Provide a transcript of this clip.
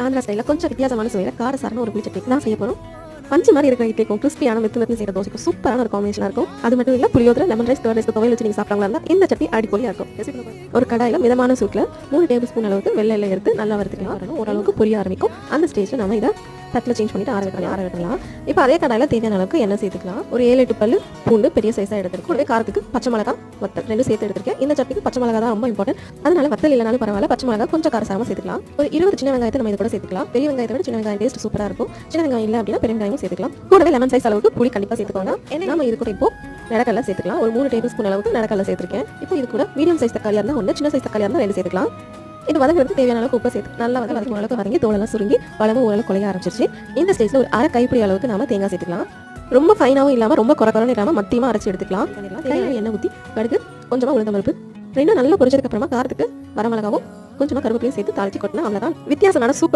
ஆந்திரா ஸ்டைலில் கொஞ்சம் வித்தியாசமான சுவையில் காரசாரமான ஒரு புளி சட்னி தான் செய்ய போகிறோம். பஞ்சு மாதிரி இருக்கிற இட்லிக்கும் கிறிஸ்பியான மெத்து செய்கிற தோசைக்கும் சூப்பரான ஒரு காம்பினேஷனாக இருக்கும். அது மட்டும் இல்லை, புளியோதரை, லெமன் ரைஸ், கர்ட் ரைஸ் துவையல் வச்சு நீங்கள் சாப்பிட்றாங்களா இருந்தால் இந்த சட்னி அடிப்பொலியாக இருக்கும். ஒரு கடாயில் மிதமான சூட்டில் 3 டேபிள் ஸ்பூன் அளவுக்கு வெள்ளை எண்ணெய் எடுத்து நல்லா வறுத்துக்கலாம். ஓரளவுக்கு பொரிய ஆரம்பிக்கும். அந்த ஸ்டேஜில் நம்ம இதை தட்டில் சேஞ்ச் பண்ணிட்டு ஆற விடலாம். இப்போ அதே கடாயில் தேவையான அளவுக்கு எண்ணெய் சேர்த்துக்கலாம். ஒரு 7-8 பல்லு பூண்டு பெரிய சைஸாக எடுத்துருக்கோம். கூடவே காரத்துக்கு பச்சை மிளகா, வத்தல் 2 சேர்த்து எடுத்துருக்கேன். இந்த சட்னிக்கு பச்சை மிளகா தான் ரொம்ப இம்பார்ட்டன்ட். அதனால வத்தல் இல்லைனாலும் பரவாயில்ல, பச்சை மிளகா கொஞ்சம் காரசாரமாக சேர்த்துக்கலாம். ஒரு 20 சின்ன வெங்காயத்தை நம்ம இது கூட சேர்த்துக்கலாம். பெரிய வெங்காயத்தை விட சின்ன வெங்காயம் டேஸ்ட் சூப்பராக இருக்கும். சின்ன வெங்காயம் இல்லை அப்படின்னா பெரிய வெங்காயம் சேர்த்துக்கலாம். கூடவே லெமன் சைஸ் அளவுக்கு புளி கண்டிப்பாக சேர்த்துக்கோங்க. நம்ம இது கூட இப்போ நடக்கல்ல சேர்த்துக்கலாம். ஒரு 3 டேபிள் ஸ்பூன் அளவுக்கு நடக்கல்ல சேர்த்துருக்கேன். இப்போ இது கூட மீடியம் சைஸ் தக்காளியாக இருந்தால் 1, சின்ன சைஸ் தக்காளியாக இருந்தால் 2 சேர்த்துக்கலாம். இது வதங்கிறதுக்கு தேவையான அளவுக்கு உப்பு சேர்த்து நல்லா வதக்கும் அளவுக்கு வதங்கி தோலெல்லாம் சுருங்கி பழமும் ஓரளவு குலைய ஆரம்பிச்சிருச்சு. இந்த ஸ்டேஜில் ஒரு அரை கைப்பிடி அளவுக்கு நாம தேங்காய் சேர்த்துக்கலாம். ரொம்ப ஃபைனாகவும் இல்லாமல் ரொம்ப குறைன்னு இல்லாமல் மத்தியமாக அரைச்சி எடுத்துக்கலாம். எண்ணெய் ஊற்றி கடுகு, கொஞ்சமாக உளுந்தம் பருப்பு, ரெண்டும் நல்லா பொரிச்சதுக்கு அப்புறமா காரத்துக்கு வரமிளகாவும் கொஞ்சமாக கருவேப்பிலையும் சேர்த்து தாளிச்சு கொட்டினா அவ்வளோதான். வித்தியாசமான சூப்பர்